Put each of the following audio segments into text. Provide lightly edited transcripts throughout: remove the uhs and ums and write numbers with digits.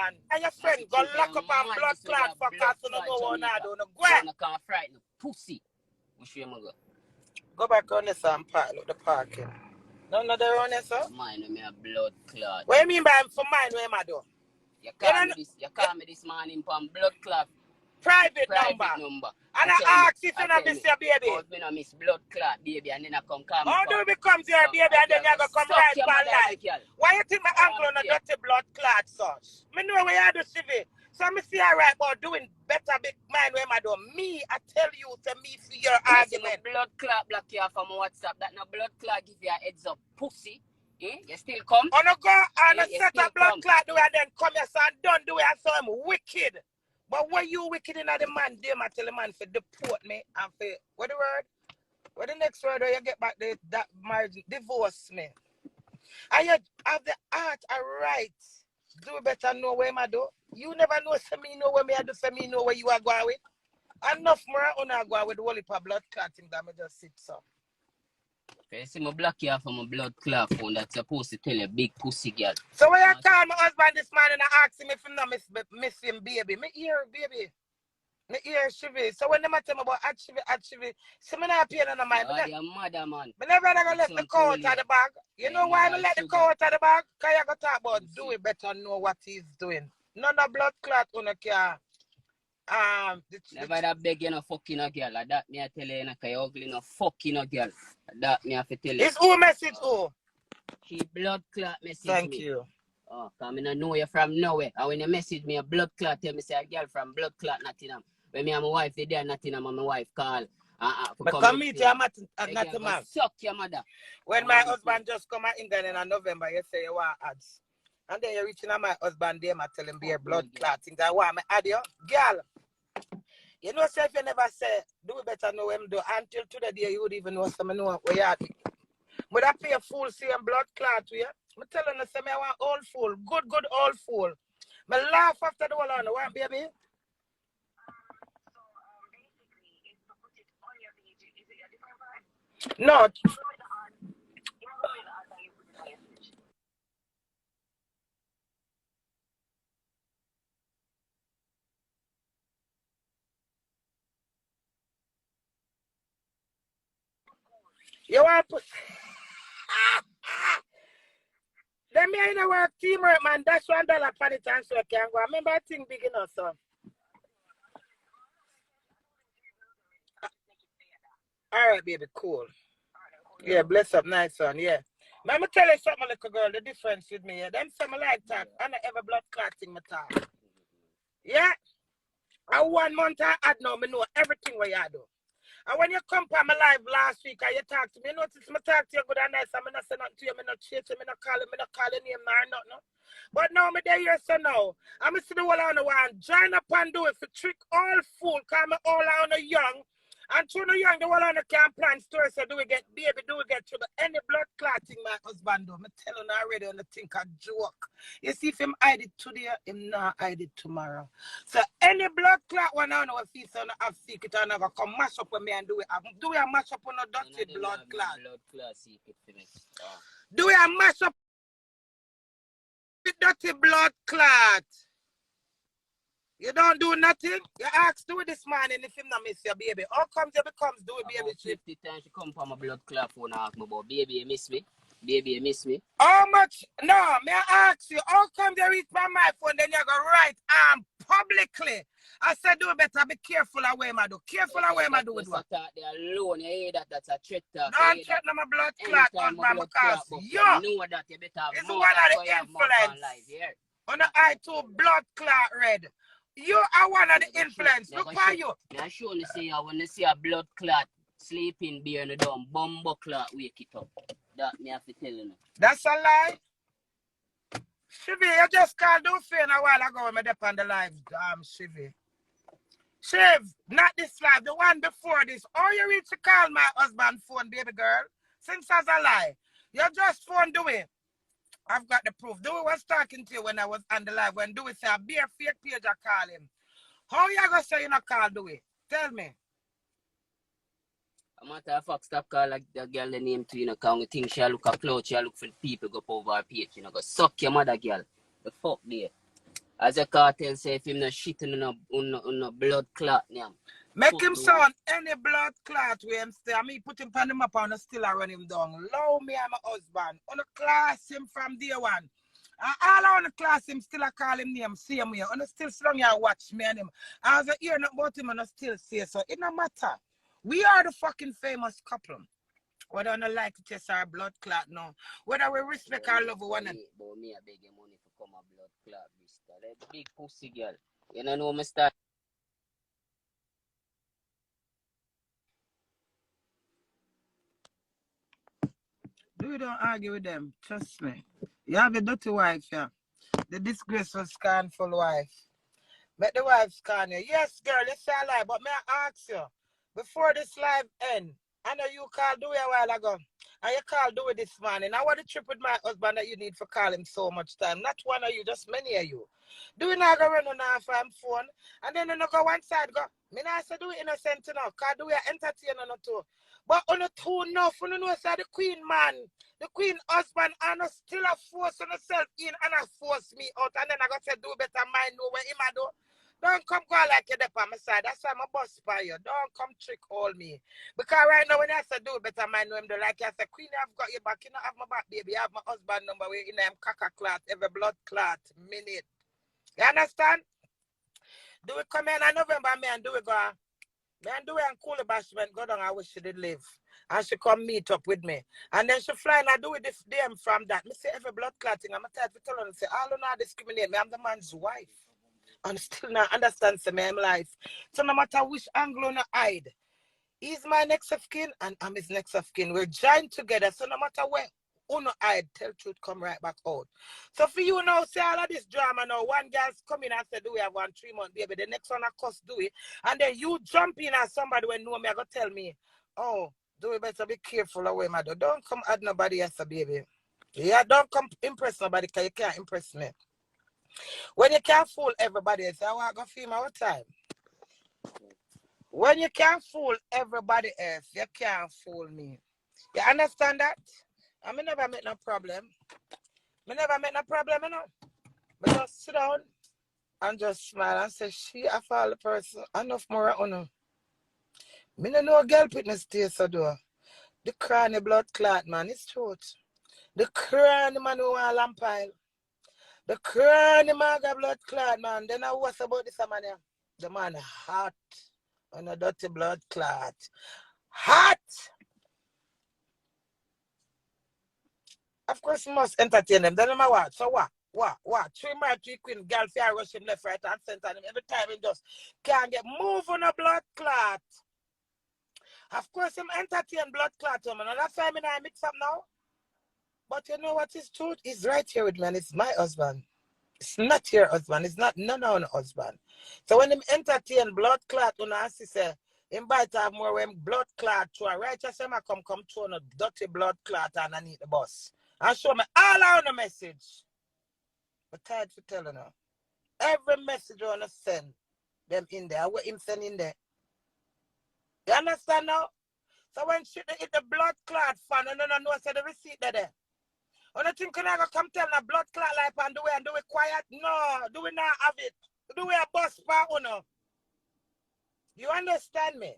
man. And your friend go lock up and blood clot for cause you don't know what I do. No go ahead. You can't frighten pussy. Which way am I go? Go back on this and park the parking. No, there on this, sir. Mine me a blood clot. What do you mean by for mine where am I do? You call me this morning from blood clot. Private number. And I ask if you not miss your baby. Because me not miss blood clot, baby, and then I come call me. How do it becomes your baby and then you go come right for life? Why you think my uncle on a dirty blood clot, sauce? Me know where you do, Shivi. So me see her right about doing better big man where I do. Me, I tell you to me for your argument. Blood clot block you from WhatsApp. That no blood clot give you a heads up, pussy. You still come? On a go and a set of blood clot do it and then come here, son. Don't do it. I saw him wicked. But when you wicked in the man, them I tell the man for deport me and for what the word? What the next word where you get back that marriage divorce me. And you have the heart and right. Do better know where I do. You never know say me know where me I do, say me know where you are going with. Enough more on go with the whole heap of blood clotting that I just sit so. Okay, see my block you from a blood clot phone that's supposed to tell a big pussy girl. So when you call my husband this morning and ask him if he not miss him, baby. Me hear, baby. Me hear, Shivi. So when they tell me about Shivi, see me not paying no mind. Your mother, man. Me never gonna let the cow out of the bag. You know why I let the cow out of the bag? Because you gotta talk about do it better know what he's doing. None of blood clot on a car. Never that beg you no fucking a girl. That me I tell you, you ugly no fucking a girl. That me have to tell you. It's who message who? She blood clot message Thank me. you. Oh, because I don't know you from nowhere. And when you message me a blood clot, tell me say a girl from blood clot Nottingham. When me and my wife they there Nottingham and my wife call. But come meet you at Nottingham. Suck your mother. When my husband just come out England in November, you say you want ads. And then you're reaching out my husband there, I tell him be a blood clot. Things I want me add you. Girl. You know, say if you never say, do it better know him do. Until today, you would even know some know where you are. But I pay a fool, see him blood clot to you. I'm telling you, say, I want old fool. Good old fool. I laugh after the whole on the one, baby. No. You want to put... Then me in a work teamwork, man. That's $1 for the chance so I can go. I remember I think big enough, son. All right, baby, cool. Yeah, bless up, nice son, yeah. Let me tell you something, little girl, the difference with me, yeah. Them some like that, I don't ever blood clotting my talk. Yeah? And 1 month I had now, I know everything what you do. And when you come from my live last week and you talk to me, you notice me talk to you good and nice, and I not say nothing to you, I not chase you, I not call your name nor nothing. But now me there here so now, I'm see the whole on the one, join up and do it for trick all fool, because I'm all on the young. And through the young, the whole on the camp plan story, so do we get baby, do we get trouble? Any blood clotting my husband do, I tell you already on the think a joke. You see if him hide it today, him not hide it tomorrow. So any blood clot one I know if he's on have secret and never come mash up with me and do it. Do we a mash up on a dirty blood clot? Blood clot secret finish. Do we a mash up with dirty blood clot? You don't do nothing. You ask do it this morning if him not miss your baby. How comes you becomes do it, baby? 50 times she come from a blood clot phone and ask me about baby, you miss me? Baby, you miss me? How much? No, may I ask you, how come you reach my phone, then you go right publicly? I said do better, be careful of where I do. Careful of where I do with what? They alone, you hear that's a threat. Don't threaten my blood clot husband because you know that you better it's one of the influence. On the eye to blood clot red. You are one of the influence. Look for you. I sure you see when you see a blood clot sleeping beer in the dumb bumbo clot wake it up. That me have to tell you. That's a lie. Shivi, you just called Duffy a while ago when I dep on the live, Shivi. Shiv, not this live, the one before this. Oh, you reach to call my husband phone, baby girl. Since that's a lie. You just phone Dewey. I've got the proof. Dewey was talking to you when I was on the live. When Dewey said, be a fake page, I call him. How you going to say you not call Dewey? Tell me. A matter of fact, stop call like the girl the name to you, because we think she'll look a clout, she'll look for the people go over her page, go suck your mother, girl. The fuck there. As a cartel say, if him not shitting on no blood clot, now. Make him sound any blood clot where him stay. I mean, put him on the map and still I run him down. Allow me and my husband. On the class him from day one. And all on the class him still I call him name, same way. And still sit down here and watch me and him. As I hear nothing about him and I still say so. It no matter. We are the fucking famous couple. Whether I don't like to test our blood clot now. Whether we respect our love one another. But me I beg your money for come a blood clot, mister. That big pussy girl. You know me start. You don't argue with them. Trust me. You have a dirty wife, yeah. The disgraceful, scornful wife. Make the wife scorn you. Yes, girl, it's a lie. But may I ask you, before this live end, I know you called Dewey a while ago. And you called Dewey this morning. I want to trip with my husband that you need for calling so much time. Not one of you, just many of you. Dewey not go run on our phone. And then you go one side go. Me not say Dewey innocent enough. Because Dewey entertainer no too. But on the two enough, you know say the queen man, the queen husband, and still a force on herself in and a force me out. And then I got to do better mind know where him I do. Don't come go like you're there on my side. That's why I'm a boss by you. Don't come trick all me. Because right now when I say do better mind know him do like I say, Queen, I've got your back. You know have my back, baby. I have my husband number where in them caca clot, every blood clot minute. You understand? Do it come in November, man, do it go. Man, do it and cool the bashment, go down, I wish she did live. And she come meet up with me. And then she fly and I do it this damn from that. Me say every blood clotting, I'm tired to tell her and say, all do not discriminate me, I'm the man's wife. And still not understand say me, I'm life. So no matter which angle on hide, he's my next of kin and I'm his next of kin. We're joined together, so no matter where uno hide, tell truth come right back out. So for you now, say all of this drama now, one girl's coming and say, do we have 1 3-month baby? The next one, of course, do it. And then you jump in as somebody when know me, I go tell me, oh, do we better be careful away, mother. Don't come add nobody else, baby. Yeah, don't come impress nobody because you can't impress me. When you can't fool everybody else, I want to go feel my time. When you can't fool everybody else, you can't fool me. You understand that? I may never make no problem. Me never make no problem, you know. But just sit down and just smile and say, she a fall person. Enough more on her. Me no know girl fitness taste so do. The cranny blood clot, man, it's truth. The cranny man who want lampile. The cranny man got blood clot, man. Then I what's about this man here? The man hot on a dirty blood clot. Hot! Of course, you must entertain them. Then I'm what? So what? 3 man, 3 queen, girl, fear rush him left, right, and center him. Every time he just can't get move on a blood clot. Of course, him entertain blood clot, man. And that's why I mix up now. But you know what is truth? He's right here with me, and it's my husband. It's not your husband. It's not none of our husband. So when him entertain blood clot, you know, as he say, him might have more when blood clot to a righteous him come to a dirty blood clot and I need the bus. And show me all on the message. But tired to tell you now. Every message I want to send them in there. What him send in there. You understand now? So when she hit the blood clot fan, no, say the receipt there. On the thing can I go come tell a blood clot life and do it quiet? No, do we not have it? Do we a bus for no? You understand me?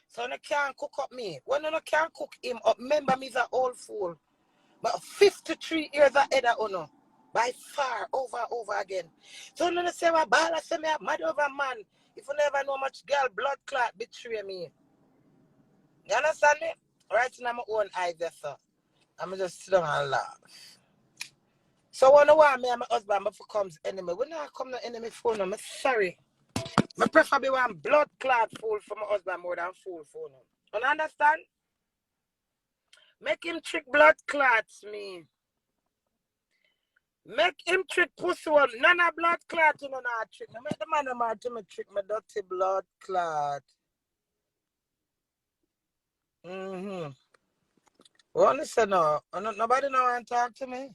So you can't cook up me. When you can't cook him up, remember me is an old fool. But 53 years ahead of Uno. By far, over again. So you say, well, I say me mad over man. If you never know much girl, blood clot betray me. You understand me? Right in my own eyes, yes, sir. I'm just sit down and laugh. So when I want me and my husband before comes enemy, when I come to enemy phone, I'm sorry. I prefer be one blood clot fool for my husband more than fool for him. You understand? Make him trick blood clots me. Make him trick pussy one. None of blood clot you know not trick. Make the man of mine to me trick my dirty blood clot. Well, listen now. Nobody know want to talk to me.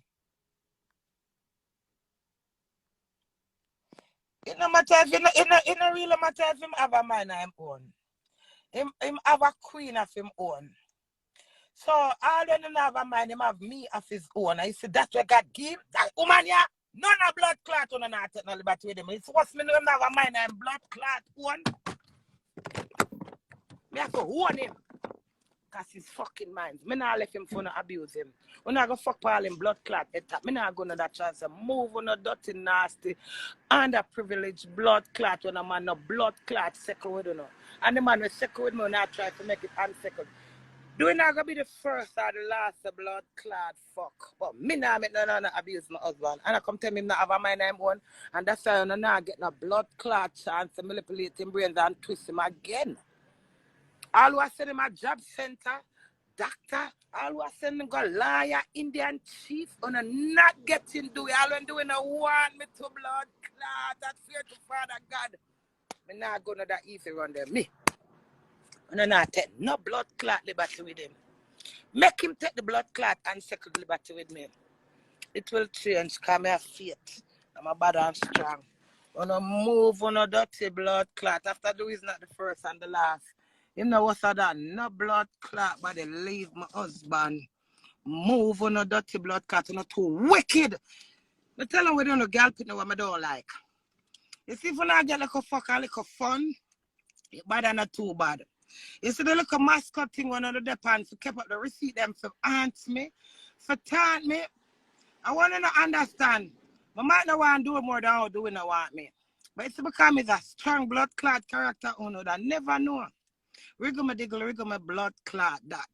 It no matter if it no really matter if him have a man of him own. Him have a queen of him own. So all them have a man, him have me of his own. I say that's what God give that woman yeah. None of blood clot on not take no liberty with him. It's what's me know him have a mind and blood clot one. Me have to warn him. Cause he's fucking minds. Me not let him for no abuse him. When I go fuck all him blood clot attack. Me not gonna that chance to move on a dirty nasty underprivileged blood clot when a man no blood clot second with you know. And the man will second with me when I try to make it unsecond. Do we not gonna be the first or the last blood clot fuck? But me not make no abuse my husband. And I come tell me not have a mind name one. And that's why I not get no blood clot chance to manipulate him brains and twist him again. All who send him a job center, doctor, all who send him go lawyer, Indian chief, and not getting do it. All when doing a want me to blood clot. That's fear to Father God. Me not gonna that easy run them. Me. And not take no blood clot liberty with him. Make him take the blood clot and second liberty with me. It will change, because I have faith. I'm a bad and strong. Wanna move on a dirty blood clot. After do is not the first and the last. Him know what's that? No blood clot, but they leave my husband. Move on a dirty blood clot. You're not too wicked. I tell him we don't know girl put no what I don't like. You see, if you not get like a fuck a little fun, it's bad and not too bad. You see the little mascot thing one of the depends to keep up the receipt them for ants me, for taunt me. I want to understand. I might not want to do it more than how do not want me. But it's because he's a strong blood clot character owner that never know. Riggle my diggle, riggle my blood clot that.